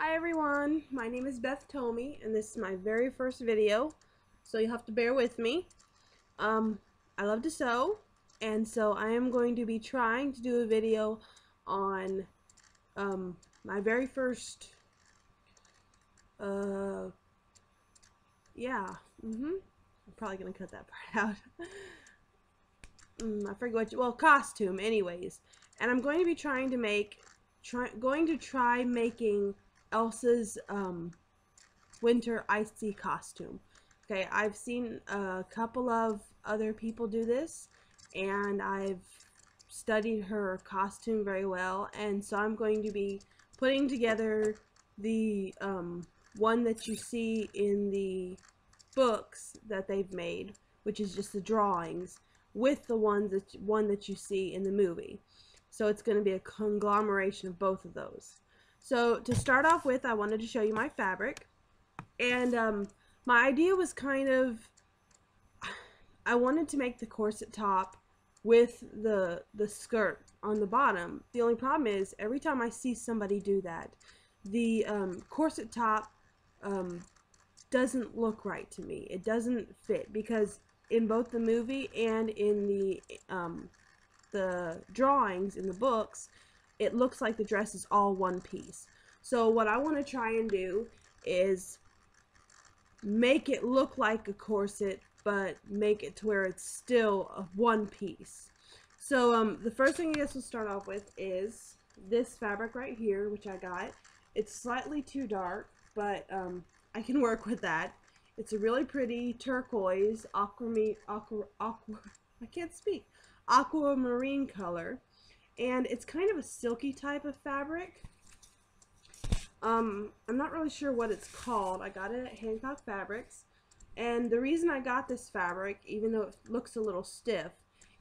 Hi everyone, my name is Beth Tomey and this is my very first video, so you'll have to bear with me. I love to sew, and so I am going to be trying to do a video on my very first I'm probably gonna cut that part out. I forget what costume anyways. And I'm going to be trying to try making Elsa's winter icy costume. Okay, I've seen a couple of other people do this, and I've studied her costume very well, and so I'm going to be putting together the one that you see in the books that they've made, which is just the drawings, with the one that you see in the movie. So it's going to be a conglomeration of both of those. So to start off with, I wanted to show you my fabric. And my idea was I wanted to make the corset top with the skirt on the bottom. The only problem is every time I see somebody do that, the corset top doesn't look right to me. It doesn't fit, because in both the movie and in the drawings in the books, it looks like the dress is all one piece. So what I want to try and do is make it look like a corset, but make it to where it's still a one piece. So the first thing I guess we'll start off with is this fabric right here, which I got. It's slightly too dark, but I can work with that. It's a really pretty turquoise aquamarine color, and it's kind of a silky type of fabric. I'm not really sure what it's called. I got it at Hancock Fabrics, and the reason I got this fabric, even though it looks a little stiff,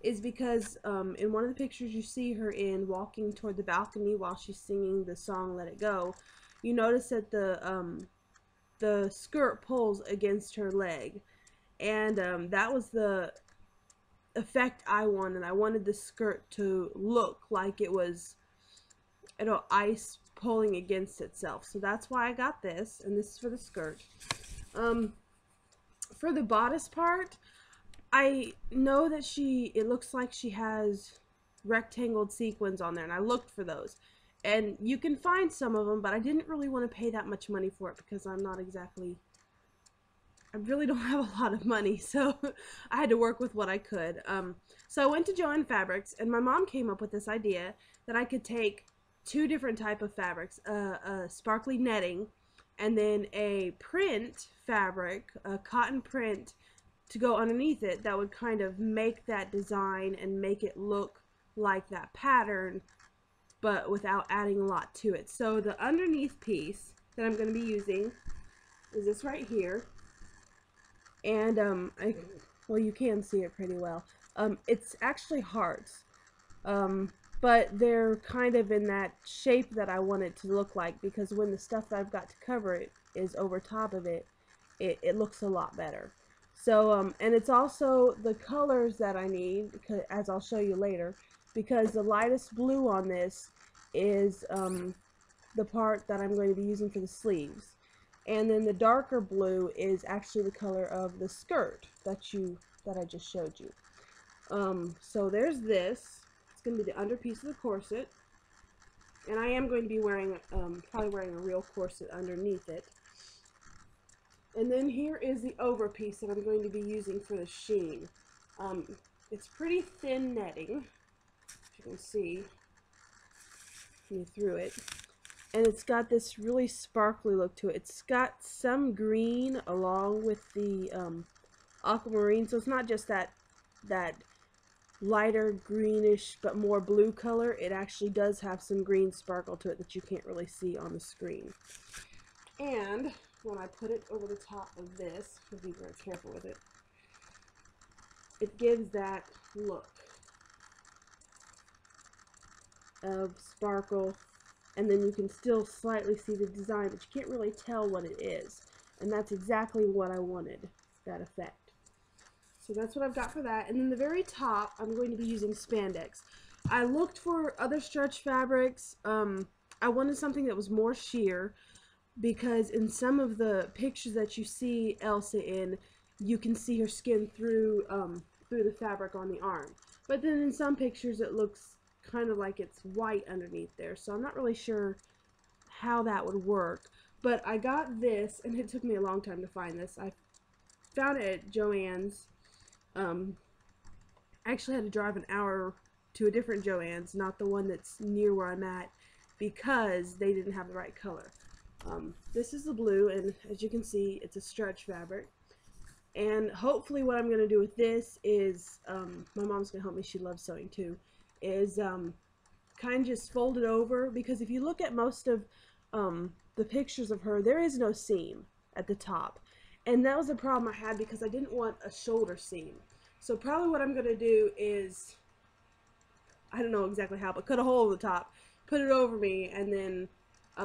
is because in one of the pictures you see her in walking toward the balcony while she's singing the song Let It Go, you notice that the skirt pulls against her leg, and that was the effect I wanted. I wanted the skirt to look like it was, ice pulling against itself. So that's why I got this, and this is for the skirt. For the bodice part, I know that it looks like she has rectangled sequins on there, and I looked for those. And you can find some of them, but I didn't really want to pay that much money for it because I really don't have a lot of money, so I had to work with what I could. So I went to Joann Fabrics, and my mom came up with this idea that I could take two different type of fabrics, a sparkly netting, and then a print fabric, a cotton print, to go underneath it that would kind of make that design and make it look like that pattern, but without adding a lot to it. So the underneath piece that I'm going to be using is this right here, and well, you can see it pretty well. It's actually hearts, but they're kind of in that shape that I want it to look like, because when the stuff that I've got to cover it is over top of it, it looks a lot better. So and it's also the colors that I need, because, as I'll show you later, because the lightest blue on this is the part that I'm going to be using for the sleeves, and then the darker blue is actually the color of the skirt that I just showed you. So there's this. It's going to be the under piece of the corset, and I am going to be wearing probably wearing a real corset underneath it. And then here is the over piece that I'm going to be using for the sheen. It's pretty thin netting, as you can see through it, and it's got this really sparkly look to it. It's got some green along with the aquamarine, so it's not just that lighter greenish but more blue color. It actually does have some green sparkle to it that you can't really see on the screen. And when I put it over the top of this, I'll be very careful with it, it gives that look of sparkle, and then you can still slightly see the design, but you can't really tell what it is, and that's exactly what I wanted, that effect. So that's what I've got for that. And then the very top, I'm going to be using spandex. I looked for other stretch fabrics. I wanted something that was more sheer, because in some of the pictures that you see Elsa in, you can see her skin through the fabric on the arm. But then in some pictures it looks kind of like it's white underneath there, so I'm not really sure how that would work. But I got this, and it took me a long time to find this. I found it at Joann's. I actually had to drive an hour to a different Joann's, not the one that's near where I'm at, because they didn't have the right color. This is the blue, and as you can see, it's a stretch fabric. And hopefully what I'm going to do with this is, my mom's going to help me, she loves sewing too, is kind of just fold it over, because if you look at most of the pictures of her, there is no seam at the top. And that was a problem I had because I didn't want a shoulder seam. So probably what I'm going to do is, I don't know exactly how, but cut a hole in the top, put it over me, and then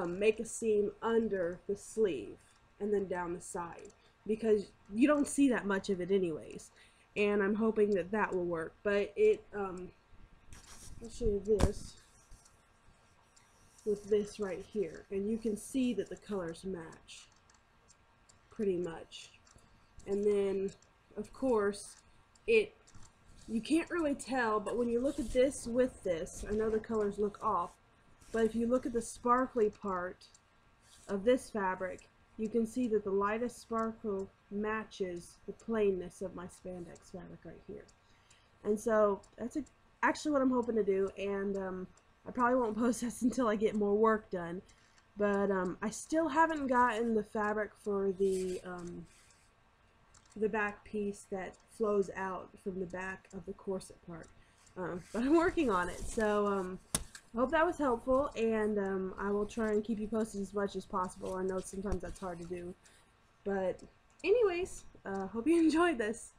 make a seam under the sleeve and then down the side, because you don't see that much of it anyways. And I'm hoping that that will work. But it, I'll show you this with this right here, and you can see that the colors match pretty much. And then of course you can't really tell, but when you look at this with this, I know the colors look off, but if you look at the sparkly part of this fabric, you can see that the lightest sparkle matches the plainness of my spandex fabric right here. And so that's actually what I'm hoping to do, and I probably won't post this until I get more work done. But I still haven't gotten the fabric for the back piece that flows out from the back of the corset part. But I'm working on it. So I hope that was helpful, and I will try and keep you posted as much as possible. I know sometimes that's hard to do. But anyways, hope you enjoyed this.